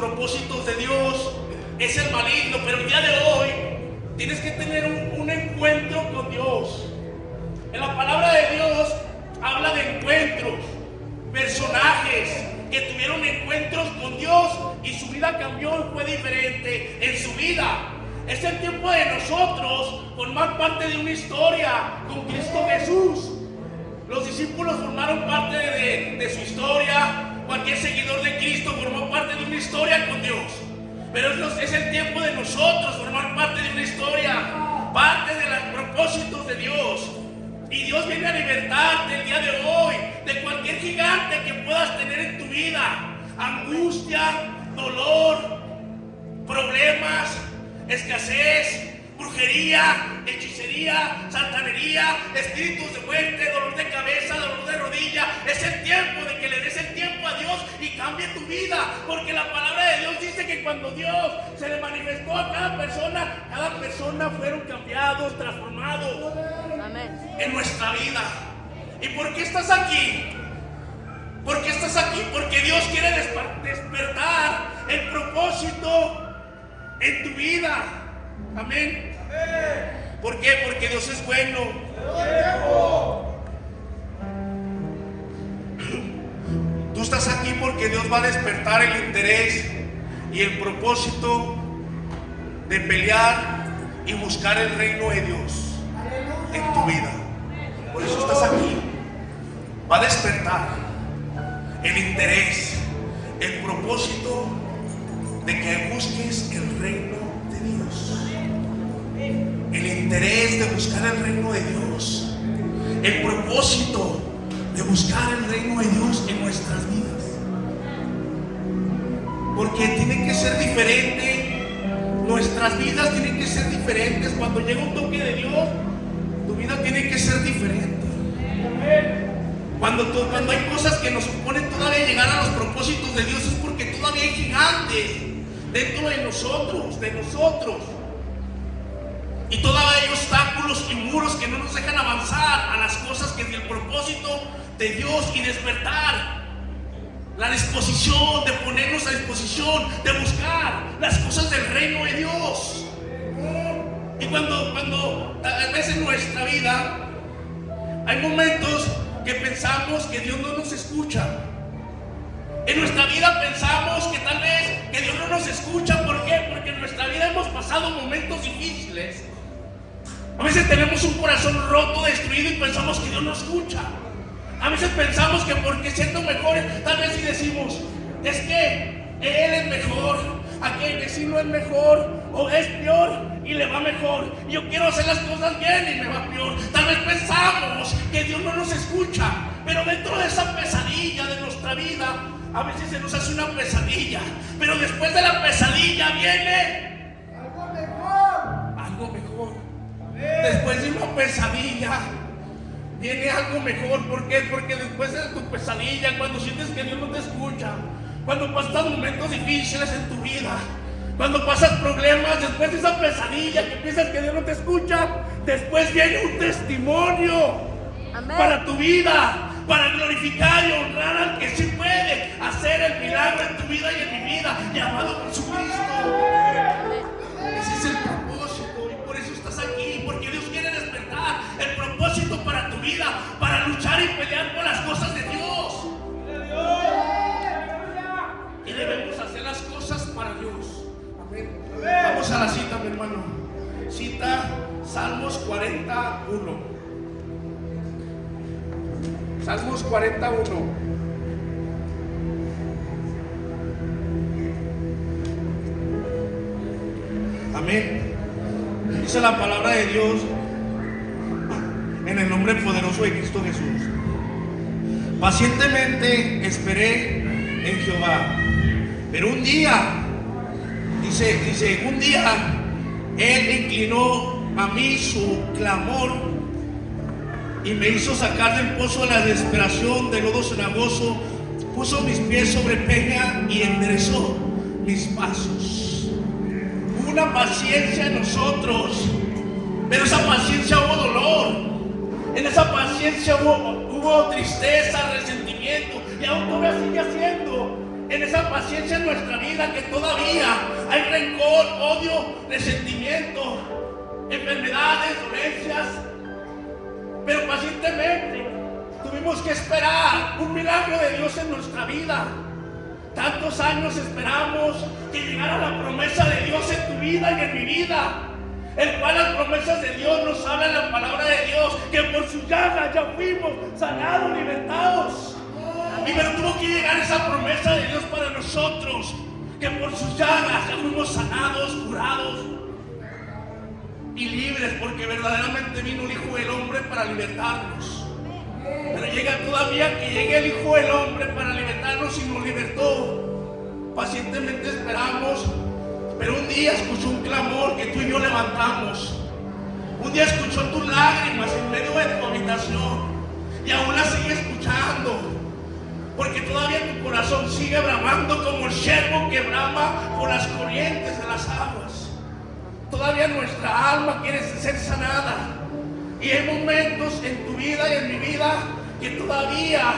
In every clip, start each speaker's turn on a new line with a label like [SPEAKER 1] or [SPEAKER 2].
[SPEAKER 1] propósitos de Dios es el maligno, pero el día de hoy tienes que tener un encuentro con Dios. En la palabra de Dios habla de encuentros, personajes que tuvieron encuentros con Dios y su vida cambió, fue diferente en su vida. Es el tiempo de nosotros formar parte de una historia con Cristo Jesús. Los discípulos formaron parte de su historia. Cualquier seguidor de Cristo formó parte de una historia con Dios. Pero es el tiempo de nosotros formar parte de una historia, parte de los propósitos de Dios. Y Dios viene a libertarte el día de hoy de cualquier gigante que puedas tener en tu vida. Angustia, dolor, problemas, escasez, brujería, hechicería, santanería, espíritus de muerte, dolor de cabeza, dolor de rodilla. Es el tiempo de que le des el tiempo a Dios y cambie tu vida, porque la palabra de Dios dice que cuando Dios se le manifestó a cada persona fueron cambiados, transformados. Amén. En nuestra vida. ¿Y por qué estás aquí? ¿Por qué estás aquí? Porque Dios quiere despertar el propósito en tu vida. Amén. ¿Por qué? Porque Dios es bueno. Tú estás aquí porque Dios va a despertar el interés y el propósito de pelear y buscar el reino de Dios en tu vida. Por eso estás aquí. Va a despertar el interés, el propósito de que busques el reino de Dios. El interés de buscar el reino de Dios. El propósito de buscar el reino de Dios en nuestras vidas. Porque tiene que ser diferente. Nuestras vidas tienen que ser diferentes. Cuando llega un toque de Dios, tu vida tiene que ser diferente. Cuando hay cosas que nos oponen todavía llegar a los propósitos de Dios, es porque todavía hay gigantes dentro de nosotros. Y todavía hay obstáculos y muros que no nos dejan avanzar a las cosas que es el propósito de Dios y despertar la disposición, de ponernos a disposición, de buscar las cosas del reino de Dios. Y cuando a veces en nuestra vida hay momentos que pensamos que Dios no nos escucha. En nuestra vida pensamos que tal vez que Dios no nos escucha. ¿Por qué? Porque en nuestra vida hemos pasado momentos difíciles. A veces tenemos un corazón roto, destruido y pensamos que Dios no escucha. A veces pensamos que porque siendo mejores, tal vez si decimos, es que Él es mejor, aquel vecino es mejor, o es peor y le va mejor. Yo quiero hacer las cosas bien y me va peor. Tal vez pensamos que Dios no nos escucha, pero dentro de esa pesadilla de nuestra vida, a veces se nos hace una pesadilla, pero después de la pesadilla viene algo mejor. Después de una pesadilla viene algo mejor. ¿Por qué? Porque después de tu pesadilla, cuando sientes que Dios no te escucha, cuando pasas momentos difíciles en tu vida, cuando pasas problemas, después de esa pesadilla que piensas que Dios no te escucha, después viene un testimonio. Amén. Para tu vida, para glorificar y honrar al que sí puede hacer el milagro en tu vida y en mi vida, llamado Jesucristo. Ese es el propósito y por eso estás aquí, porque Dios quiere despertar el propósito para tu vida, para luchar y pelear por las cosas de Dios. Y debemos hacer las cosas para Dios. Amén. Vamos a la cita, mi hermano. Cita Salmos 41. Salmos 41. Amén. Dice la palabra de Dios en el nombre poderoso de Cristo Jesús. Pacientemente esperé en Jehová, pero un día, dice, un día Él inclinó a mí su clamor y me hizo sacar del pozo de la desesperación, del lodo cenagoso, puso mis pies sobre peña y enderezó mis pasos. Hubo una paciencia en nosotros, pero esa paciencia hubo dolor. En esa paciencia hubo tristeza, resentimiento, y aún todavía sigue haciendo en esa paciencia en nuestra vida que todavía hay rencor, odio, resentimiento, enfermedades, dolencias, pero pacientemente tuvimos que esperar un milagro de Dios en nuestra vida. Tantos años esperamos que llegara la promesa de Dios en tu vida y en mi vida, el cual las promesas de Dios nos hablan en la palabra de Dios, que por sus llagas ya fuimos sanados, libertados. Y pero tuvo que llegar esa promesa de Dios para nosotros, que por sus llagas ya fuimos sanados, curados y libres, porque verdaderamente vino el Hijo del Hombre para libertarnos. Pero llega todavía que llegue el Hijo del Hombre para libertarnos y nos libertó. Pacientemente esperamos, pero un día escuchó un clamor que tú y yo levantamos. Un día escuchó tus lágrimas en medio de tu habitación y aún las sigue escuchando, porque todavía tu corazón sigue bramando como el ciervo que brama por las corrientes de las aguas. Todavía nuestra alma quiere ser sanada. Y hay momentos en tu vida y en mi vida que todavía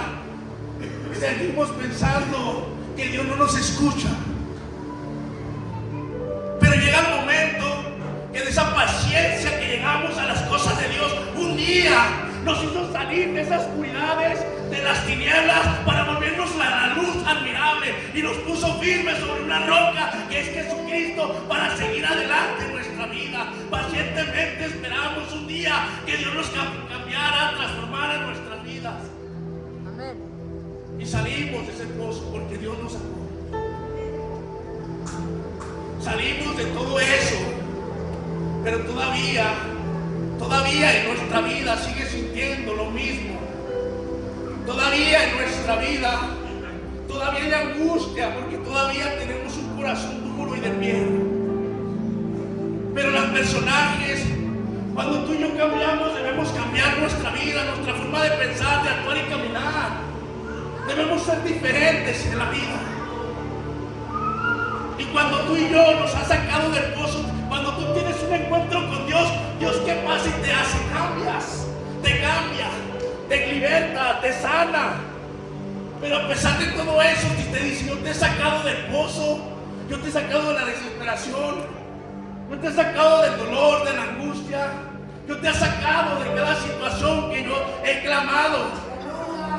[SPEAKER 1] seguimos pensando que Dios no nos escucha. Pero llega el momento que de esa paciencia que llegamos a las cosas de Dios, un día nos hizo salir de esas oscuridades, de las tinieblas, para volvernos a la luz admirable, y nos puso firmes sobre una roca que es Jesucristo, para seguir adelante en nuestra vida. Pacientemente esperamos un día que Dios nos cambiara, transformara nuestras vidas. Amén. Y salimos de ese pozo porque Dios nos sacó. Salimos de todo eso, pero todavía en nuestra vida sigue sintiendo lo mismo. Todavía en nuestra vida todavía hay angustia, porque todavía tenemos un corazón duro y de piedra. Pero los personajes, cuando tú y yo cambiamos, debemos cambiar nuestra vida, nuestra forma de pensar, de actuar y caminar. Debemos ser diferentes en la vida. Y cuando tú y yo nos has sacado del pozo, cuando tú tienes un encuentro con Dios, Dios ¿qué pasa? Y te hace, cambias, te cambia, te liberta, te sana. Pero a pesar de todo eso, si te dice, yo te he sacado del pozo, yo te he sacado de la desesperación, yo te he sacado del dolor, de la angustia, yo te he sacado de cada situación que yo he clamado,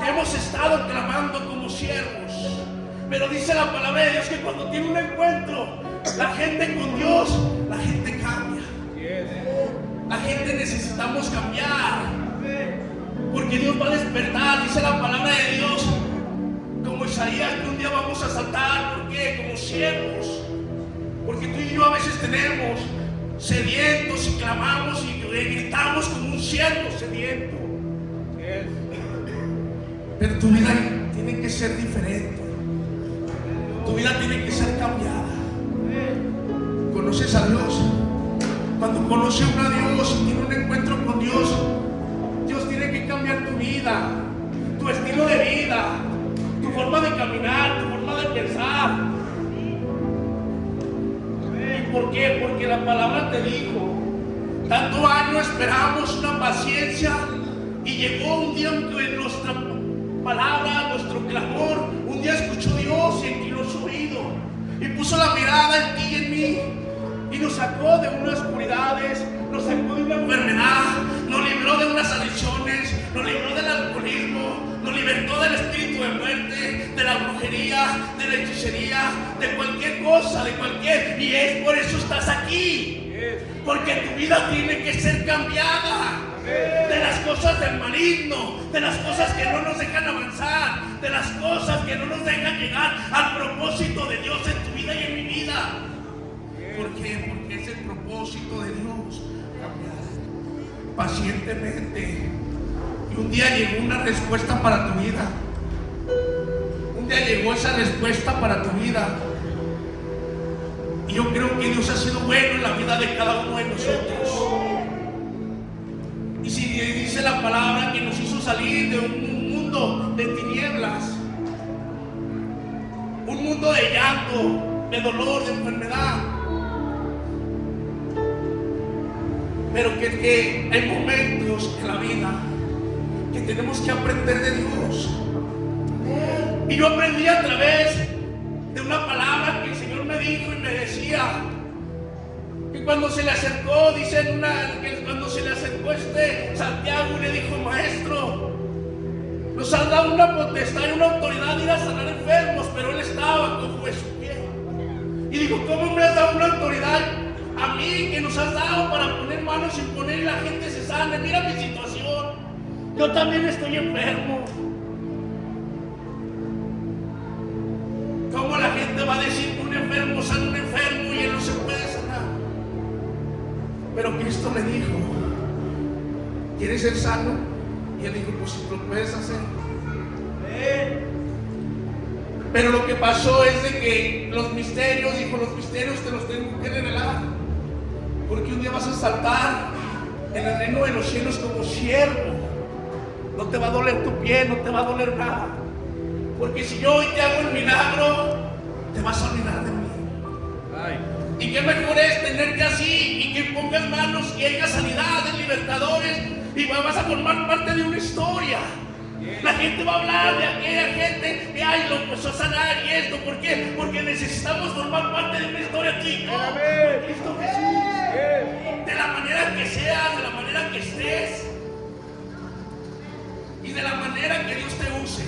[SPEAKER 1] que hemos estado clamando como siervos. Pero dice la palabra de Dios que cuando tiene un encuentro la gente con Dios, la gente cambia. La gente necesitamos cambiar, porque Dios va a despertar. Dice la palabra de Dios, como Isaías, que un día vamos a saltar. ¿Por qué? Como siervos. Porque tú y yo a veces tenemos sedientos y clamamos y gritamos como un siervo sediento. Pero tu vida tiene que ser diferente. Tu vida tiene que ser cambiada. ¿Conoces a Dios? Cuando conoce a Dios y tiene un encuentro con Dios, Dios tiene que cambiar tu vida, tu estilo de vida, tu forma de caminar, tu forma de pensar. ¿Y por qué? Porque la palabra te dijo, tanto año esperamos una paciencia, y llegó un día en que nuestra palabra, nuestro clamor, un día escuchó Dios y inclinó su oído y puso la mirada en ti y en mí, y nos sacó de unas oscuridades, nos sacó de una enfermedad, nos libró de unas adicciones, nos libró del alcoholismo, nos libertó del espíritu de muerte, de la brujería, de la hechicería, de cualquier cosa, y es por eso estás aquí, porque tu vida tiene que ser cambiada. De las cosas del maligno, de las cosas que no nos dejan avanzar, de las cosas que no nos dejan llegar al propósito de Dios en tu vida y en mi vida. ¿Por qué? Porque es el propósito de Dios cambiar pacientemente. Y un día llegó una respuesta para tu vida. Un día llegó esa respuesta para tu vida. Y yo creo que Dios ha sido bueno en la vida de cada uno de nosotros. Y si dice la palabra que nos hizo salir de un mundo de tinieblas, un mundo de llanto, de dolor, de enfermedad, pero que hay momentos en la vida que tenemos que aprender de Dios. Y yo aprendí a través de una palabra que el Señor me dijo y me decía que cuando se le acercó, que cuando se le acercó Santiago y le dijo: maestro, nos has dado una potestad y una autoridad de ir a sanar enfermos, pero él estaba cojo de su pie. Y dijo: ¿cómo me has dado una autoridad a mí que nos has dado para poner manos y poner y la gente se sane? Mira mi situación, yo también estoy enfermo. ¿Cómo la gente va a decir que un enfermo sana un enfermo y él no se puede sanar? Pero Cristo le dijo: ¿quieres ser sano? Y él dijo: pues si lo puedes hacer. Pero lo que pasó es de que los misterios te los tengo que revelar, porque un día vas a saltar en el reino de los cielos como siervo. No te va a doler tu pie, no te va a doler nada, porque si yo hoy te hago el milagro, te vas a olvidar de mí. Y qué mejor es tenerte así y que pongas manos y haya sanidades, libertadores, y vas a formar parte de una historia. La gente va a hablar de aquella gente que ay, lo empezó a sanar y esto. ¿Por qué? Porque necesitamos formar parte de una historia aquí. Oh, Cristo Jesús. De la manera que seas, de la manera que estés y de la manera que Dios te use.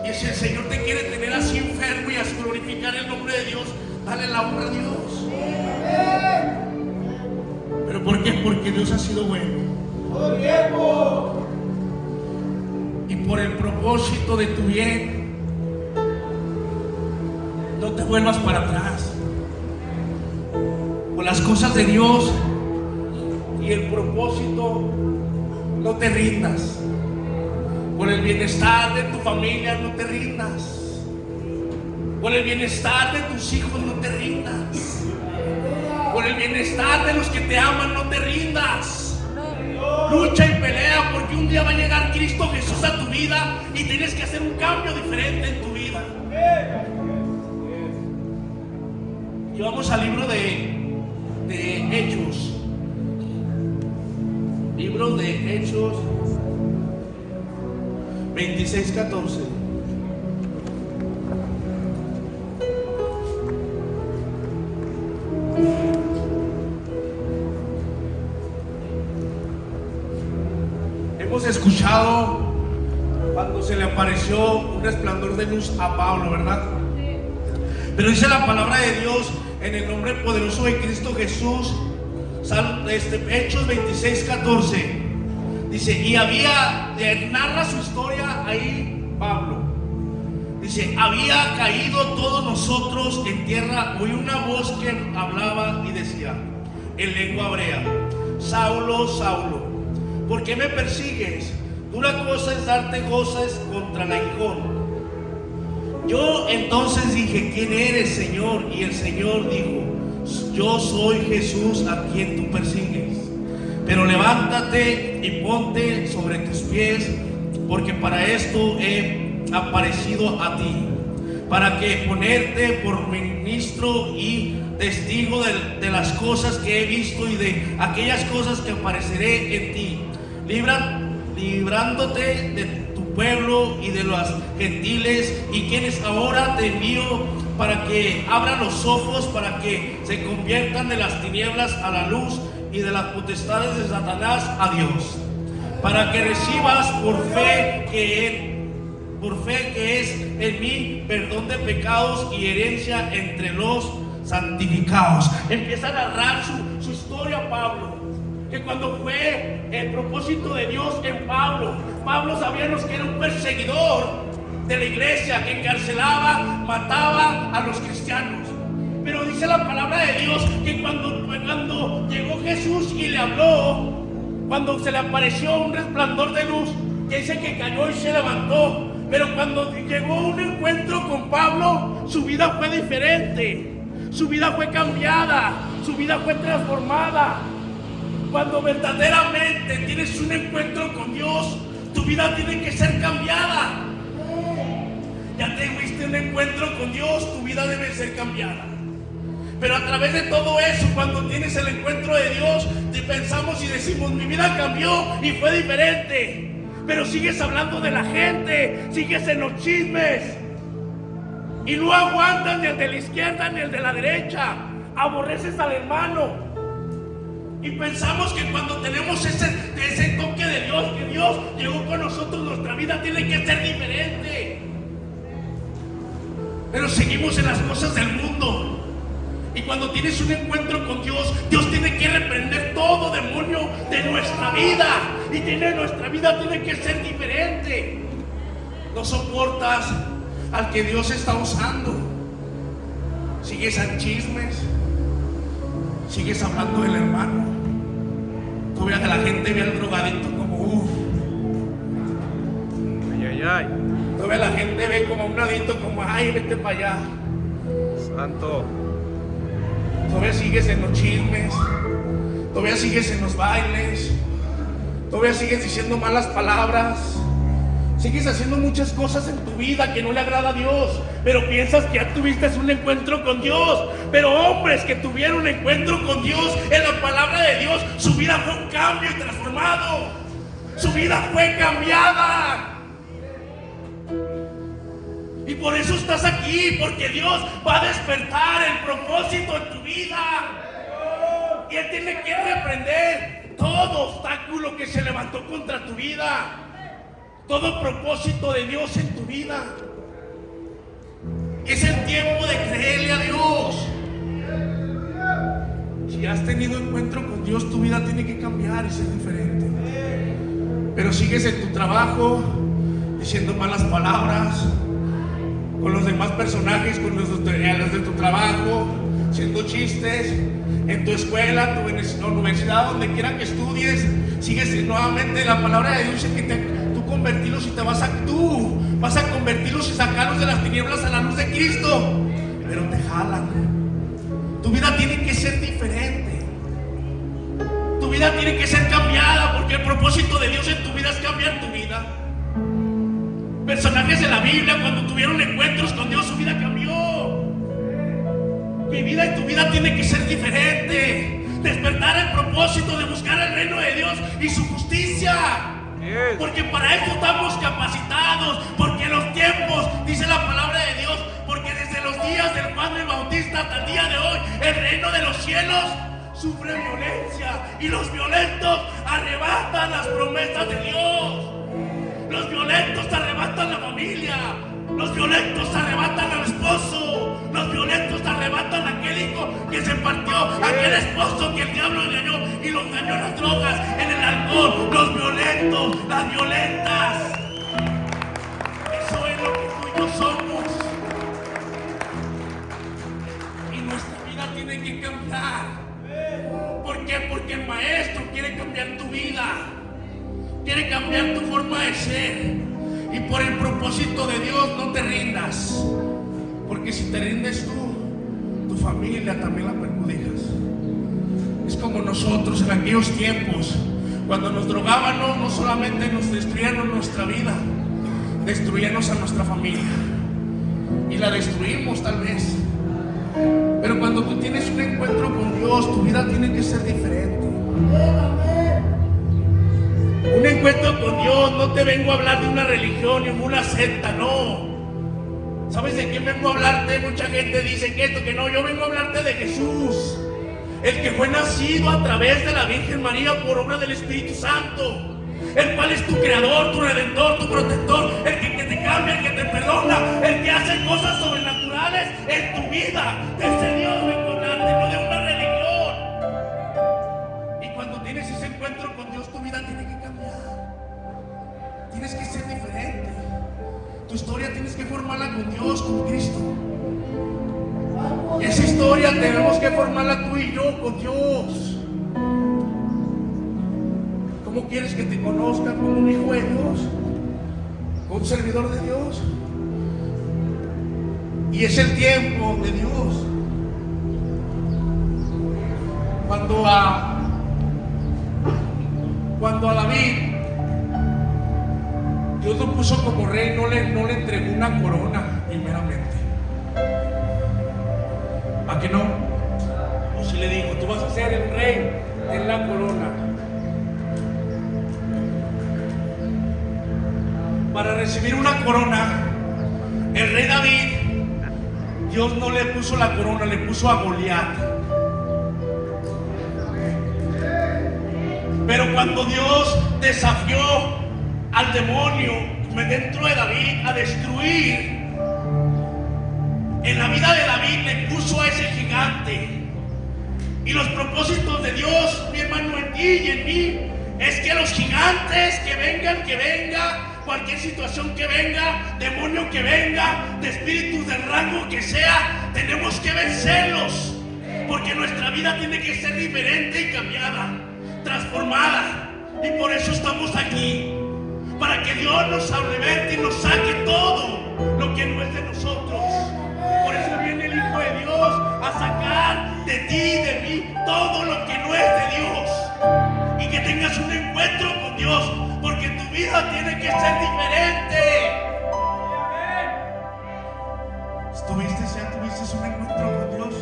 [SPEAKER 1] Y si el Señor te quiere tener así enfermo y así glorificar el nombre de Dios, dale la honra a Dios. ¿Pero por qué? Porque Dios ha sido bueno. Todo tiempo. Y por el propósito de tu bien, no te vuelvas para atrás. Por las cosas de Dios y el propósito, no te rindas. Por el bienestar de tu familia, no te rindas. Por el bienestar de tus hijos, no te rindas. Por el bienestar de los que te aman, no te rindas. Lucha y pelea, porque un día va a llegar Cristo Jesús a tu vida y tienes que hacer un cambio diferente en tu vida. Y vamos al libro de Hechos. Libro de Hechos 26:14. Hemos escuchado cuando se le apareció un resplandor de luz a Pablo, ¿verdad? Pero dice la palabra de Dios en el nombre poderoso de Cristo Jesús, Hechos 26:14. Dice, y narra su historia ahí Pablo. Dice, había caído todos nosotros en tierra, oí una voz que hablaba y decía en lengua hebrea: Saulo, Saulo, ¿por qué me persigues? Dura cosa es darte goces contra el aguijón. Yo entonces dije: ¿quién eres, Señor? Y el Señor dijo: yo soy Jesús a quien tú persigues. Pero levántate y ponte sobre tus pies, porque para esto he aparecido a ti, para que ponerte por ministro y testigo de las cosas que he visto y de aquellas cosas que apareceré en ti, librándote de tu pueblo y de los gentiles, y quienes ahora te envío para que abran los ojos, para que se conviertan de las tinieblas a la luz y de las potestades de Satanás a Dios, para que recibas por fe que es en mí perdón de pecados y herencia entre los santificados. Empieza a narrar su historia Pablo, que cuando fue el propósito de Dios en Pablo sabíamos que era un perseguidor de la iglesia, que encarcelaba, mataba a los cristianos. Pero dice la palabra de Dios que cuando llegó Jesús y le habló, cuando se le apareció un resplandor de luz, que dice que cayó y se levantó. Pero cuando llegó un encuentro con Pablo, su vida fue diferente, su vida fue cambiada, su vida fue transformada. Cuando verdaderamente tienes un encuentro con Dios, tu vida tiene que ser cambiada. Ya tuviste un encuentro con Dios, tu vida debe ser cambiada. Pero a través de todo eso, cuando tienes el encuentro de Dios, te pensamos y decimos: mi vida cambió y fue diferente. pero sigues hablando de la gente, sigues en los chismes y no aguantas ni el de la izquierda ni el de la derecha. Aborreces al hermano y pensamos que cuando tenemos ese toque de Dios, que Dios llegó con nosotros, nuestra vida tiene que ser diferente. Pero seguimos en las cosas del mundo. Y cuando tienes un encuentro con Dios, Dios tiene que reprender todo demonio de nuestra vida. Y nuestra vida tiene que ser diferente. No soportas al que Dios está usando. Sigues en chismes. Sigues hablando del hermano. Tú veas que la gente ve al drogadicto como uff.
[SPEAKER 2] Ay, ay, ay.
[SPEAKER 1] Todavía la gente ve como a un adicto como ay, vete para allá.
[SPEAKER 2] Santo.
[SPEAKER 1] Todavía sigues en los chismes. Todavía sigues en los bailes. Todavía sigues diciendo malas palabras. Sigues haciendo muchas cosas en tu vida que no le agrada a Dios, pero piensas que ya tuviste un encuentro con Dios. Pero hombres que tuvieron un encuentro con Dios en la palabra de Dios, su vida fue un cambio y transformado. Su vida fue cambiada. Y por eso estás aquí, porque Dios va a despertar el propósito en tu vida. Y Él tiene que reprender todo obstáculo que se levantó contra tu vida. Todo propósito de Dios en tu vida. Es el tiempo de creerle a Dios. Si has tenido encuentro con Dios, tu vida tiene que cambiar y ser diferente. Pero sigues en tu trabajo diciendo malas palabras con los demás personajes, con los de tu trabajo, haciendo chistes. En tu escuela, tu universidad, donde quiera que estudies, sigues nuevamente. La palabra de Dios dice que tú convertirlos y tú vas a convertirlos y sacarlos de las tinieblas a la luz de Cristo, pero te jalan. Tu vida tiene que ser diferente. Tu vida tiene que ser cambiada, porque el propósito de Dios en tu vida es cambiar tu vida. Personajes de la Biblia, cuando tuvieron encuentros con Dios, su vida cambió. Mi vida y tu vida tiene que ser diferente. Despertar el propósito de buscar el reino de Dios y su justicia. Porque para eso estamos capacitados. Porque los tiempos, dice la palabra de Dios, porque desde los días del Juan el Bautista hasta el día de hoy, el reino de los cielos sufre violencia y los violentos arrebatan las promesas de Dios. Los violentos arrebatan la familia. Los violentos arrebatan al esposo. Los violentos arrebatan a aquel hijo que se partió, aquel esposo que el diablo engañó y lo engañó en las drogas, en el alcohol. Los violentos, las violentas. Eso es lo que tú y yo somos. Y nuestra vida tiene que cambiar. ¿Por qué? Porque el maestro quiere cambiar tu vida. Quiere cambiar tu forma de ser. Y por el propósito de Dios no te rindas. Porque si te rindes tú, tu familia también la perjudicas. Es como nosotros en aquellos tiempos, cuando nos drogaban, no solamente nos destruían nuestra vida, destruíamos a nuestra familia. Y la destruimos tal vez. Pero cuando tú tienes un encuentro con Dios, tu vida tiene que ser diferente. Un encuentro con Dios, no te vengo a hablar de una religión ni una secta, no. ¿Sabes de quién vengo a hablarte? Mucha gente dice que esto, que no. Yo vengo a hablarte de Jesús, el que fue nacido a través de la Virgen María por obra del Espíritu Santo, el cual es tu creador, tu redentor, tu protector, el que te cambia, el que te perdona, el que hace cosas sobrenaturales en tu vida. De ese Dios vengo a hablarte, no de una religión. Y cuando tienes ese encuentro con Dios, tu vida tiene que cambiar. Tienes que ser diferente. Tu historia tienes que formarla con Dios, con Cristo. Y esa historia tenemos que formarla tú y yo con Dios. ¿Cómo quieres que te conozcan? ¿Como un hijo de Dios? ¿Como un servidor de Dios? Y es el tiempo de Dios. Cuando a David Dios lo puso como rey, no le entregó una corona primeramente. ¿A que no? O si le dijo, tú vas a ser el rey, ten la corona. recibir una corona, el rey David, Dios no le puso la corona, le puso a Goliat. Pero cuando Dios desafió al demonio dentro de David a destruir, en la vida de David le puso a ese gigante. Y los propósitos de Dios, mi hermano, en ti y en mí, es que los gigantes que venga, cualquier situación que venga, demonio que venga, de espíritus del rango que sea, tenemos que vencerlos. Porque nuestra vida tiene que ser diferente y cambiada, transformada. Y por eso estamos aquí, para que Dios nos arrebate y nos saque todo lo que no es de nosotros. Por eso viene el Hijo de Dios a sacar de ti y de mí todo lo que no es de Dios. Y que tengas un encuentro con Dios, porque tu vida tiene que ser diferente. ¿Tuviste un encuentro con Dios?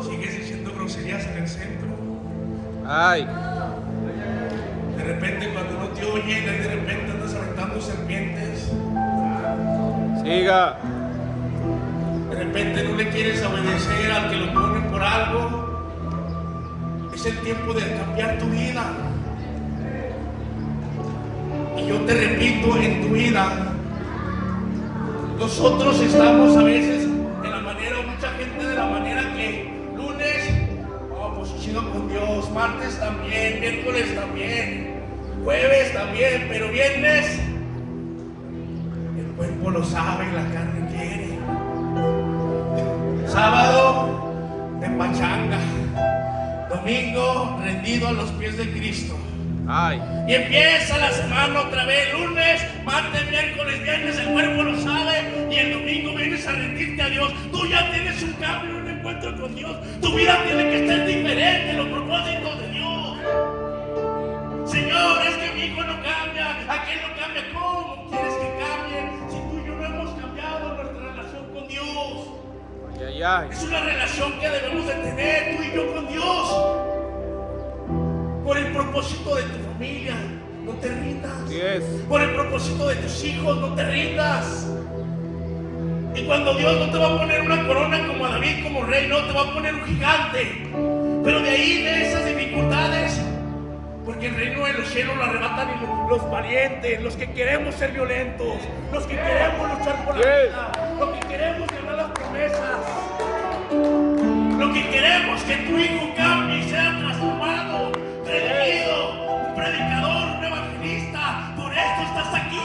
[SPEAKER 1] Sigues diciendo groserías en el centro.
[SPEAKER 2] Ay.
[SPEAKER 1] De repente cuando no te oyen, de repente andas aventando serpientes.
[SPEAKER 2] Siga.
[SPEAKER 1] De repente no le quieres obedecer al que lo pone por algo. Es el tiempo de cambiar tu vida. Y yo te repito, en tu vida, nosotros estamos a veces de la manera, mucha gente de la manera que lunes, pues chido con Dios, martes también, miércoles también, jueves también, pero viernes, el cuerpo lo sabe, la carne quiere. Sábado, de pachanga. Domingo, rendido a los pies de Cristo.
[SPEAKER 2] Ay.
[SPEAKER 1] Y empieza la semana otra vez, lunes, martes, miércoles, viernes, el cuerpo lo sabe. Y el domingo vienes a rendirte a Dios. Tú ya tienes un cambio, un encuentro con Dios. Tu vida tiene que ser diferente, los propósitos de Dios. Señor, es que mi hijo no cambia, aquel no cambia. ¿Cómo quieres que cambie si tú y yo no hemos cambiado nuestra relación con Dios?
[SPEAKER 2] Ay, ay.
[SPEAKER 1] Es una relación que debemos de tener tú y yo con Dios. Por el propósito de tu familia, no te rindas.
[SPEAKER 2] Yes.
[SPEAKER 1] Por el propósito de tus hijos, no te rindas. Y cuando Dios no te va a poner una corona como a David, como rey, no, te va a poner un gigante. Pero de ahí, de esas dificultades, porque el reino de los cielos lo arrebatan los valientes, los que queremos ser violentos, los que queremos luchar por la vida, los que queremos ganar las promesas, lo que queremos que tu hijo cambie y sea transformado, redimido, un predicador, un evangelista. Por esto estás aquí,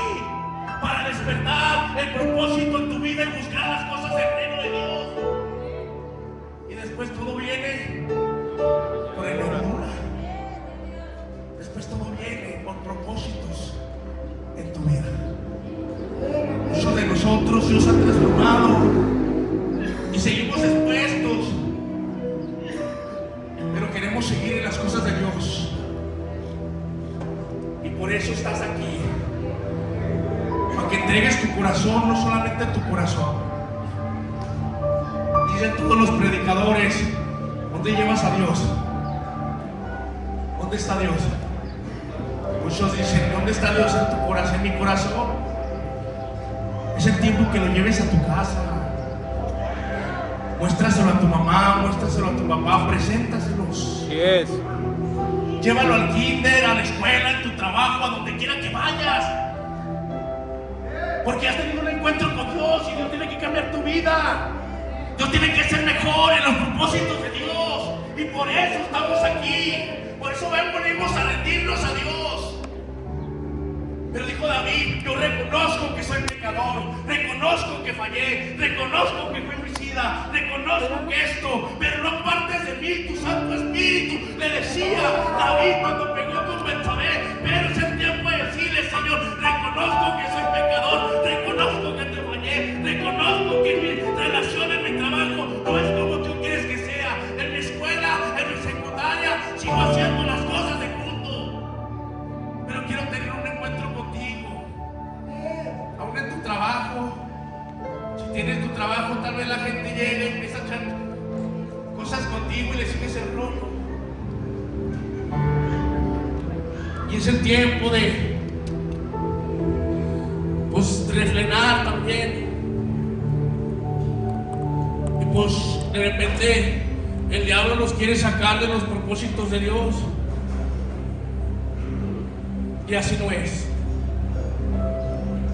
[SPEAKER 1] para despertar el propósito en tu vida y buscar las cosas del reino de Dios. Y después todo viene por añadidura. Después todo viene por propósitos en tu vida. Muchos de nosotros Dios ha transformado y seguimos expuestos, pero queremos seguir en las cosas de Dios. Y por eso estás aquí, para que entregues tu corazón, no solamente tu corazón. Dicen todos los predicadores, ¿dónde llevas a Dios? ¿Dónde está Dios? Muchos dicen, ¿dónde está Dios en tu corazón? En mi corazón. Es el tiempo que lo lleves a tu casa. Muéstraselo a tu mamá, muéstraselo a tu papá, preséntaselos.
[SPEAKER 2] Yes.
[SPEAKER 1] Llévalo al kinder, a la escuela, en tu trabajo, a donde quiera que vayas. Porque has tenido un encuentro con Dios y Dios tiene que cambiar tu vida. Dios tiene que ser mejor en los propósitos de Dios. Y por eso estamos aquí. Por eso venimos a rendirnos a Dios. Pero dijo David, yo reconozco que soy pecador, reconozco que fallé, reconozco que fui homicida, reconozco que esto, pero no apartes de mí tu Santo Espíritu. Le decía David cuando pegó con Betsabé, pero es el tiempo de decirle, Señor, reconozco que soy pecador, reconozco que te fallé, reconozco que mi relación en mi trabajo no es como tú quieres que sea, en mi escuela, en mi secundaria, sigo haciendo las cosas de culto, pero quiero tener un encuentro contigo, aún en tu trabajo. Si tienes tu trabajo, tal vez la gente llega y empieza a echar cosas contigo y le sigues el rollo. Y es el tiempo de refrenar también. Y pues de repente el diablo nos quiere sacar de los propósitos de Dios. Y así no es.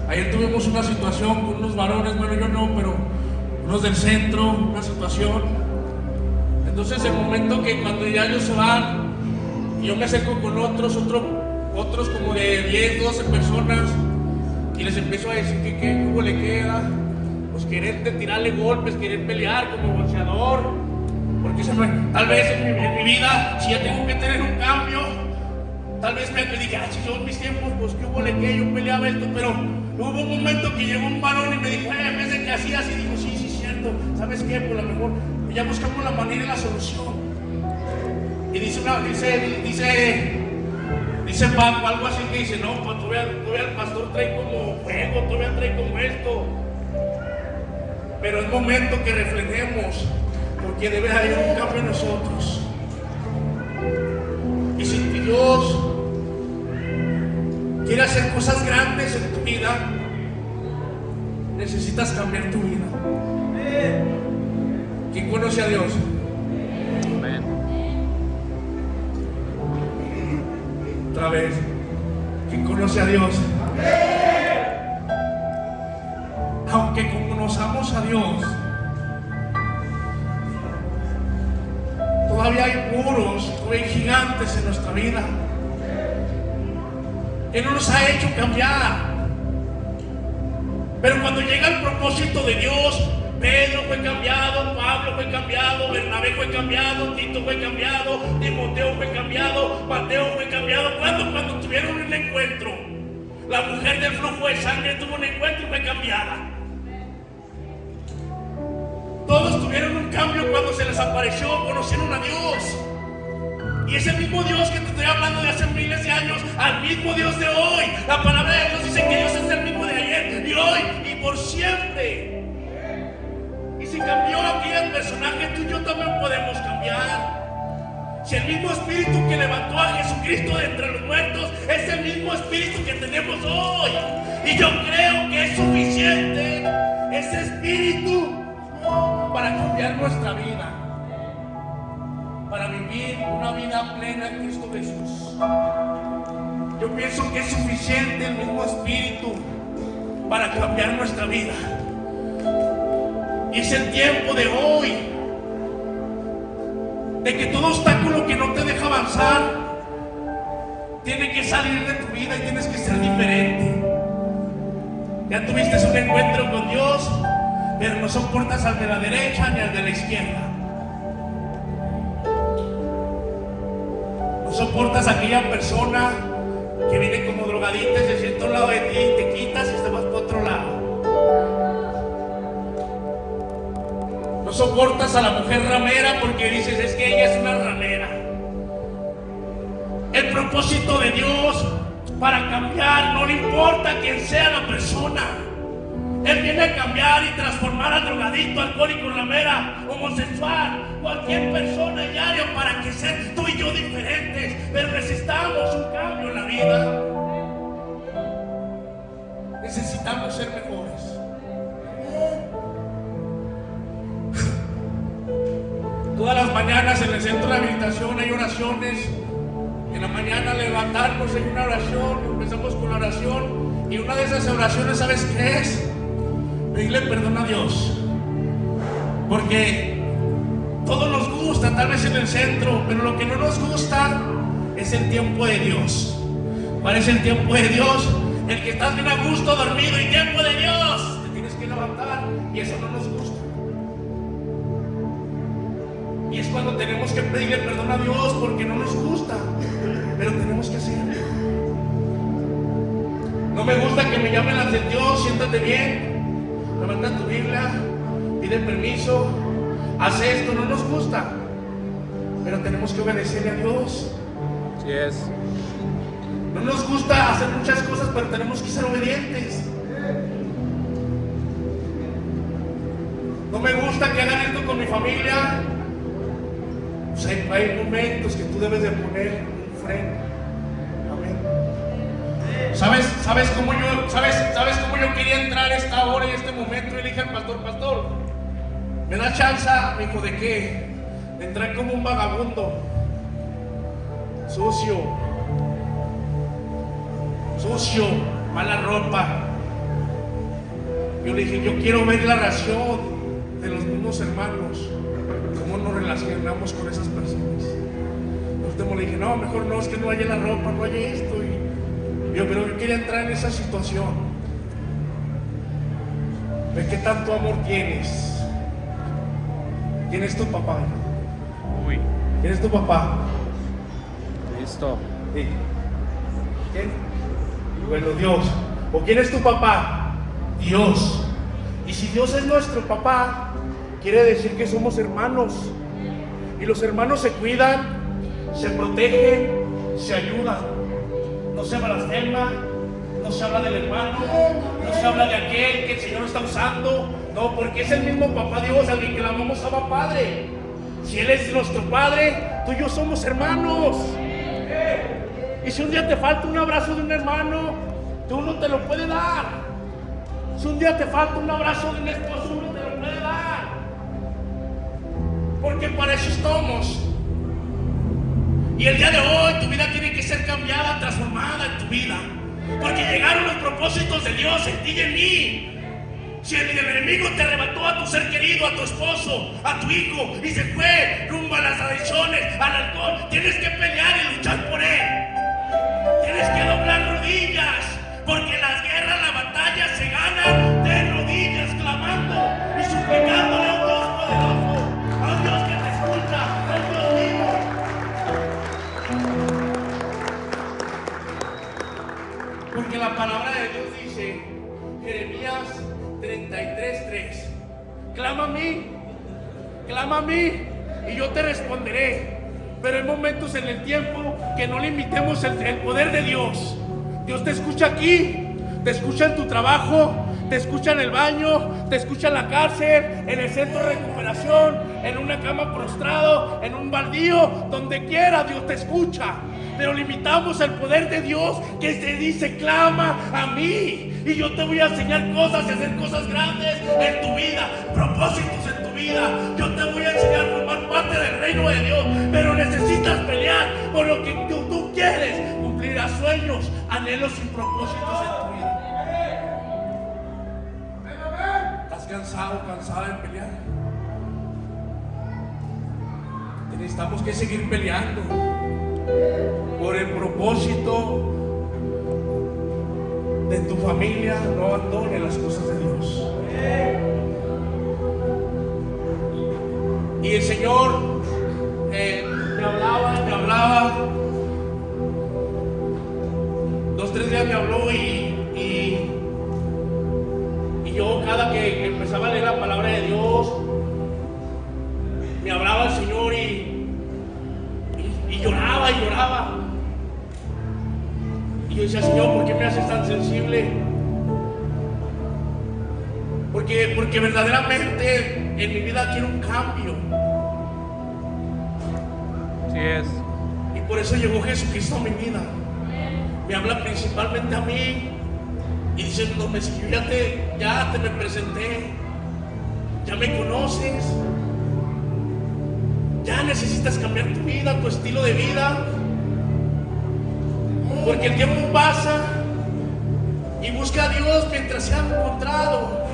[SPEAKER 1] Ayer tuvimos una situación con unos varones, bueno, yo no, pero unos del centro, una situación. Entonces el momento que cuando ya ellos se van, y yo me acerco con otros como de 10, 12 personas, y les empiezo a decir cómo le queda, pues querer tirarle golpes, querer pelear como boxeador, porque tal vez en mi vida, si ya tengo que tener un cambio, tal vez me dije, si yo en mis tiempos, pues qué hubo le que yo peleaba esto, pero hubo un momento que llegó un varón y me dijo, en vez de que hacías, y dijo, sí, cierto, ¿sabes qué? Pues a lo mejor ya buscamos la manera y la solución. Y dice Paco, algo así que dice, no, pues todavía el pastor trae como fuego, todavía trae como esto. Pero es momento que reflejemos, porque debe haber un cambio en nosotros. Y si Dios quiere hacer cosas grandes en tu vida, necesitas cambiar tu vida. ¿Quién conoce a Dios?
[SPEAKER 2] Amén.
[SPEAKER 1] Otra vez. ¿Quién conoce a Dios? Aunque conozcamos a Dios, todavía hay muros, todavía hay gigantes en nuestra vida que no nos ha hecho cambiar. Pero cuando llega el propósito de Dios, Pedro fue cambiado, Pablo fue cambiado, Bernabé fue cambiado, Tito fue cambiado, Timoteo fue cambiado, Mateo fue cambiado. Cuando tuvieron un encuentro, la mujer del flujo de sangre tuvo un encuentro y fue cambiada. Todos tuvieron un cambio cuando se les apareció, conocieron a Dios. Y ese mismo Dios que te estoy hablando de hace miles de años, al mismo Dios de hoy. La palabra de Dios dice que Dios es el mismo de ayer y hoy y por siempre. Y si cambió aquel personaje, tú y yo también podemos cambiar. Si el mismo espíritu que levantó a Jesucristo de entre los muertos es el mismo espíritu que tenemos hoy. Y yo creo que es suficiente ese espíritu para cambiar nuestra vida, para vivir una vida plena en Cristo Jesús. Yo pienso que es suficiente el mismo espíritu para cambiar nuestra vida. Y es el tiempo de hoy de que todo obstáculo que no te deja avanzar tiene que salir de tu vida y tienes que ser diferente. Ya tuviste un encuentro con Dios, pero no soportas al de la derecha ni al de la izquierda. No soportas a aquella persona que viene como drogadita y se sienta a un lado de ti y te quitas y te vas para otro lado. No soportas a la mujer ramera porque dices, es que ella es una ramera. El propósito de Dios para cambiar no le importa quién sea la persona. Él viene a cambiar y transformar al drogadicto, alcohólico, ramera, homosexual, cualquier persona y área para que sean tú y yo diferentes. Pero necesitamos un cambio en la vida. Necesitamos ser mejores. Todas las mañanas en el centro de rehabilitación hay oraciones. En la mañana levantarnos en una oración, empezamos con la oración y una de esas oraciones, ¿sabes qué es? Pedirle perdón a Dios, porque todo nos gusta, tal vez en el centro, pero lo que no nos gusta es el tiempo de Dios. ¿Cuál es el tiempo de Dios? El que estás bien a gusto, dormido, y tiempo de Dios, te tienes que levantar, y eso no nos gusta. Y es cuando tenemos que pedirle perdón a Dios porque no nos gusta, pero tenemos que hacerlo. No me gusta que me llamen la atención, siéntate bien. Levanta tu Biblia, pide permiso, haz esto, no nos gusta, pero tenemos que obedecerle a Dios.
[SPEAKER 2] Así es.
[SPEAKER 1] No nos gusta hacer muchas cosas, pero tenemos que ser obedientes. No me gusta que hagan esto con mi familia. Pues hay momentos que tú debes de poner un freno. Amén. ¿Sabes cómo yo quería entrar esta hora y este momento? Y le dije al pastor, ¿me da chance? Me dijo, ¿de qué? De entrar como un vagabundo, sucio, mala ropa. Yo le dije, yo quiero ver la reacción de los mismos hermanos, cómo nos relacionamos con esas personas. Entonces le dije, no, mejor no, es que no haya la ropa, no haya esto. Pero yo quería entrar en esa situación. Ve qué tanto amor tienes. ¿Quién es tu papá?
[SPEAKER 2] Uy,
[SPEAKER 1] ¿Quién es tu papá?
[SPEAKER 2] listo.
[SPEAKER 1] Sí. ¿Quién? Bueno, Dios. ¿O quién es tu papá? Dios. Y si Dios es nuestro papá, quiere decir que somos hermanos. Y los hermanos se cuidan, se protegen, se ayudan. No se blasfema, no se habla del hermano, no se habla de aquel que el Señor está usando. No, porque es el mismo papá Dios al que clamamos Abba Padre. Si Él es nuestro Padre, tú y yo somos hermanos. Y si un día te falta un abrazo de un hermano, tú no te lo puedes dar. Si un día te falta un abrazo de un esposo, uno te lo puede dar. Porque para eso estamos. Y el día de hoy tu vida tiene que ser cambiada, transformada en tu vida. Porque llegaron los propósitos de Dios en ti y en mí. Si el enemigo te arrebató a tu ser querido, a tu esposo, a tu hijo, y se fue rumbo a las adicciones, al alcohol, tienes que pelear y luchar por él. Tienes que doblar rodillas, porque las guerras, la batalla se gana de rodillas, clamando y suplicándole a un Dios poderoso, a un Dios que te escucha, a un Dios vivo. Porque la palabra de Dios dice, Jeremías 33:3, clama a mí y yo te responderé. Pero hay momentos en el tiempo que no limitemos el poder de Dios. Dios te escucha aquí, te escucha en tu trabajo, te escucha en el baño, te escucha en la cárcel, en el centro de recuperación, en una cama prostrado, en un baldío, donde quiera Dios te escucha. Pero limitamos el poder de Dios que te dice, clama a mí y yo te voy a enseñar cosas y hacer cosas grandes en tu vida, propósitos en tu vida. Yo te voy a enseñar a formar parte del reino de Dios, pero necesitas pelear por lo que tú quieres. Cumplirás sueños, anhelos y propósitos en tu vida. ¿Estás cansado, cansada de pelear? Necesitamos que seguir peleando por el propósito de tu familia. No abandones las cosas de Dios. Y el Señor me hablaba 2-3 días me habló y yo cada que empezaba a leer la palabra de Dios me hablaba el Señor y lloraba. Y yo decía, Señor, ¿por qué me haces tan sensible? Porque verdaderamente en mi vida quiero un cambio.
[SPEAKER 2] Así es.
[SPEAKER 1] Y por eso llegó Jesucristo a mi vida. Me habla principalmente a mí y dice, no, yo ya te me presenté, ya me conoces. Ya necesitas cambiar tu vida, tu estilo de vida. Porque el tiempo pasa y busca a Dios mientras sea encontrado.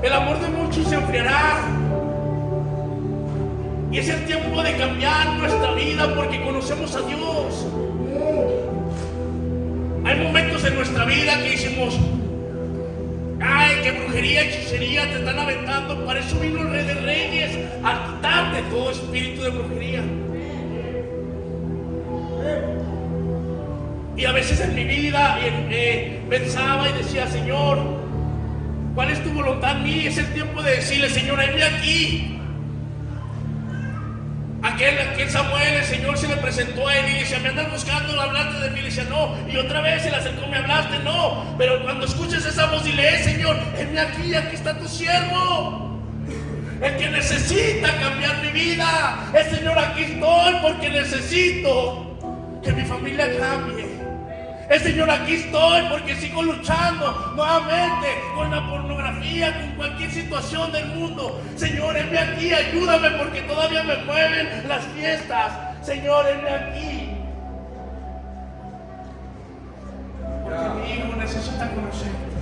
[SPEAKER 1] El amor de muchos se enfriará. Y es el tiempo de cambiar nuestra vida porque conocemos a Dios. Hay momentos en nuestra vida que decimos, ay, qué brujería, hechicería te están aventando. Para eso vino el Rey de Reyes, a quitarte todo espíritu de brujería. Y a veces en mi vida pensaba y decía, Señor, ¿cuál es tu voluntad en mí? Es el tiempo de decirle, Señor, heme aquí. Aquel Samuel, el Señor se le presentó a él y le decía, me andas buscando, hablaste de mí. Le decía, no. Y otra vez se le acercó, me hablaste, no. Pero cuando escuches esa voz, dile, Señor, heme aquí está tu siervo. El que necesita cambiar mi vida. Señor, aquí estoy porque necesito que mi familia cambie. Señor, aquí estoy porque sigo luchando nuevamente con la pornografía, con cualquier situación del mundo. Señor, heme aquí, ayúdame porque todavía me mueven las fiestas. Señor, heme aquí. Porque mi hijo necesita conocerte.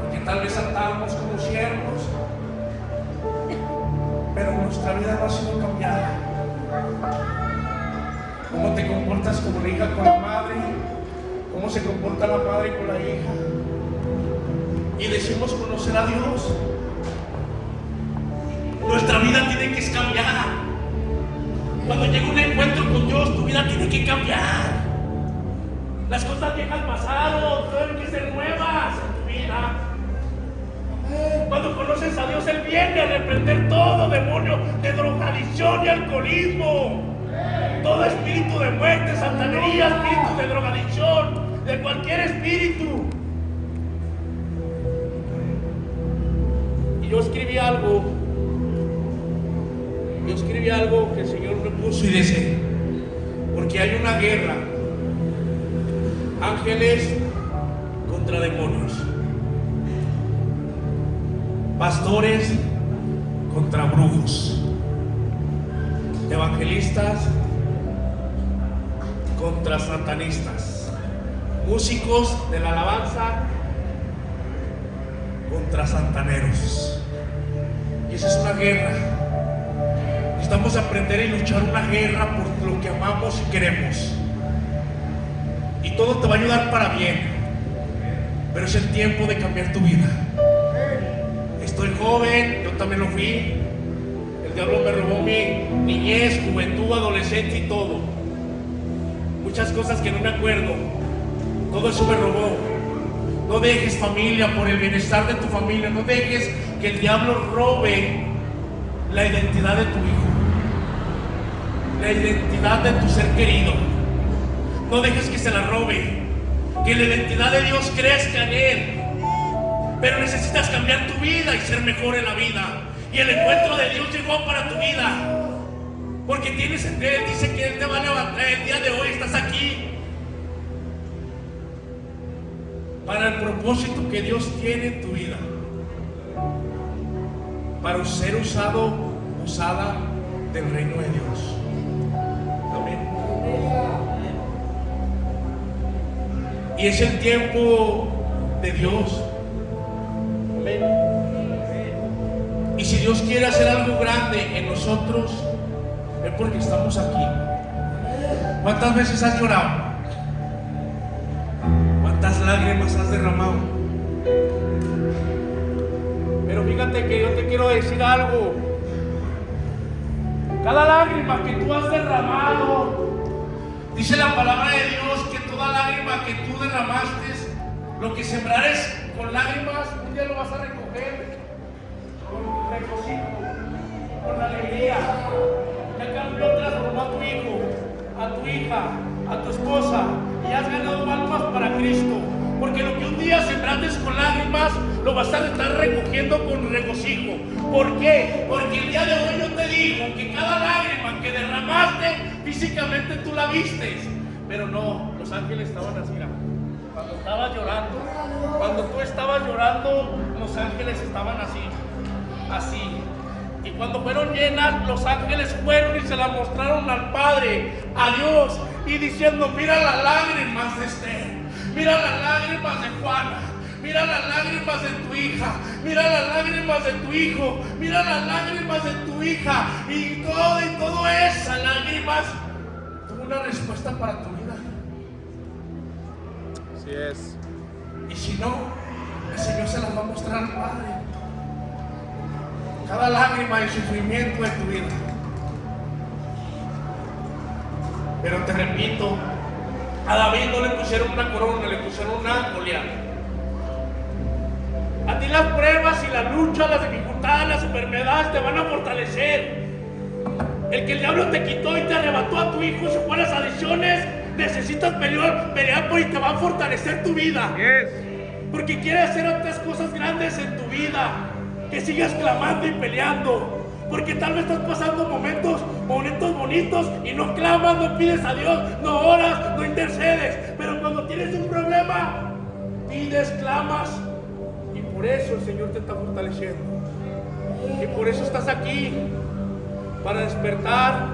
[SPEAKER 1] Porque tal vez andamos como siervos, pero nuestra vida no ha sido cambiada. ¿Cómo te comportas como la hija con la madre? ¿Cómo se comporta la madre con la hija? Y decimos conocer a Dios. Nuestra vida tiene que cambiar. Cuando llega un encuentro con Dios, tu vida tiene que cambiar. Las cosas viejas pasaron, tienen que ser nuevas en tu vida. Cuando conoces a Dios, Él viene a reprender todo demonio de drogadicción y alcoholismo. Todo espíritu de muerte, santanería, espíritu de drogadicción, de cualquier espíritu. Y yo escribí algo que el Señor me puso y dice: porque hay una guerra, ángeles contra demonios, pastores contra brujos, evangelistas contra satanistas, músicos de la alabanza contra santaneros. Y esa es una guerra. Necesitamos aprender y luchar una guerra por lo que amamos y queremos. Y todo te va a ayudar para bien, pero es el tiempo de cambiar tu vida. Estoy joven, yo también lo fui. El diablo me robó mi niñez, juventud, adolescencia y todo. Muchas cosas que no me acuerdo. Todo eso me robó. No dejes, familia, por el bienestar de tu familia, no dejes que el diablo robe la identidad de tu hijo, la identidad de tu ser querido. No dejes que se la robe. Que la identidad de Dios crezca en él. Pero necesitas cambiar tu vida y ser mejor en la vida. Y el encuentro de Dios llegó para tu vida. Porque tienes en Él, dice que Él te va a levantar. El día de hoy estás aquí para el propósito que Dios tiene en tu vida. Para ser usada del reino de Dios. Amén. Y es el tiempo de Dios. Amén. Y si Dios quiere hacer algo grande en nosotros, es porque estamos aquí. ¿Cuántas veces has llorado? ¿Cuántas lágrimas has derramado? Pero fíjate que yo te quiero decir algo. Cada lágrima que tú has derramado, dice la palabra de Dios que toda lágrima que tú derramaste, lo que sembrares con lágrimas, un día lo vas a recoger con regocijo, con alegría. Ya cambió, transformó a tu hijo, a tu hija, a tu esposa, y has ganado almas para Cristo. Porque lo que un día sembraste con lágrimas, lo vas a estar recogiendo con regocijo. ¿Por qué? Porque el día de hoy yo te digo que cada lágrima que derramaste, físicamente tú la vistes. Pero no, los ángeles estaban así, mira. Cuando estabas llorando, cuando tú estabas llorando, los ángeles estaban así, así. Y cuando fueron llenas, los ángeles fueron y se la mostraron al Padre, a Dios, y diciendo: mira las lágrimas de Esther, mira las lágrimas de Juana, mira las lágrimas de tu hija, mira las lágrimas de tu hijo, mira las lágrimas de tu hija, y todas esas lágrimas tuvo una respuesta para tu vida.
[SPEAKER 2] Así es.
[SPEAKER 1] Y si no, el Señor se las va a mostrar al Padre. Cada lágrima y sufrimiento de tu vida. Pero te repito, a David no le pusieron una corona, le pusieron una Goliat. A ti las pruebas y la lucha, las dificultades, las enfermedades te van a fortalecer. El que el diablo te quitó y te arrebató a tu hijo y fue las adicciones, necesitas pelear por y te va a fortalecer tu vida.
[SPEAKER 2] Yes.
[SPEAKER 1] Porque quiere hacer otras cosas grandes en tu vida. Que sigas clamando y peleando. Porque tal vez estás pasando momentos bonitos y no clamas, no pides a Dios, no oras, no intercedes. Pero cuando tienes un problema, pides, clamas. Y por eso el Señor te está fortaleciendo. Y por eso estás aquí, para despertar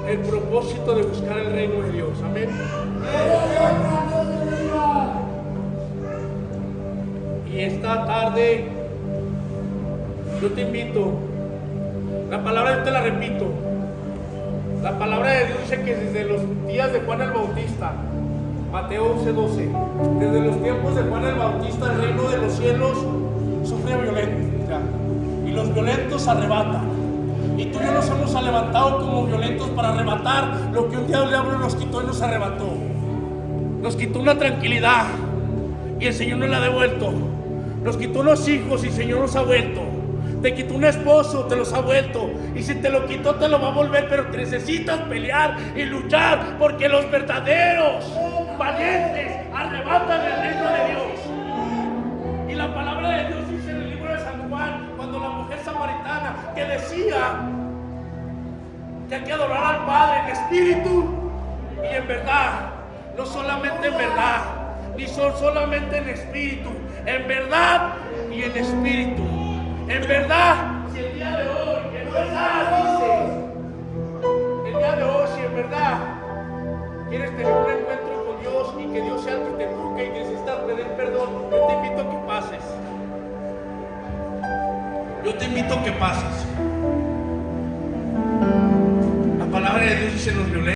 [SPEAKER 1] el propósito de buscar el reino de Dios. Amén. Y esta tarde yo te invito. La palabra yo te la repito. La palabra de Dios dice que desde los días de Juan el Bautista, Mateo 11:12, desde los tiempos de Juan el Bautista, el reino de los cielos sufre violencia y los violentos arrebatan. Y tú y yo nos hemos levantado como violentos para arrebatar lo que un día el diablo nos quitó y nos arrebató. Nos quitó una tranquilidad y el Señor nos la ha devuelto. Nos quitó unos hijos y el Señor nos ha vuelto. Te quitó un esposo, te los ha vuelto. Y si te lo quitó, te lo va a volver. Pero necesitas pelear y luchar, porque los verdaderos valientes arrebatan el reino de Dios. Y la palabra de Dios dice en el libro de San Juan, cuando la mujer samaritana que decía que hay que adorar al Padre en espíritu y en verdad, no solamente en verdad, ni solamente en espíritu, en verdad y en espíritu. En verdad, si el día de hoy, en verdad, dice, el día de hoy, si en verdad quieres tener un encuentro con Dios y que Dios sea el que te toque y necesitas pedir perdón, yo te invito a que pases. Yo te invito a que pases. La palabra de Dios dice en los violentos.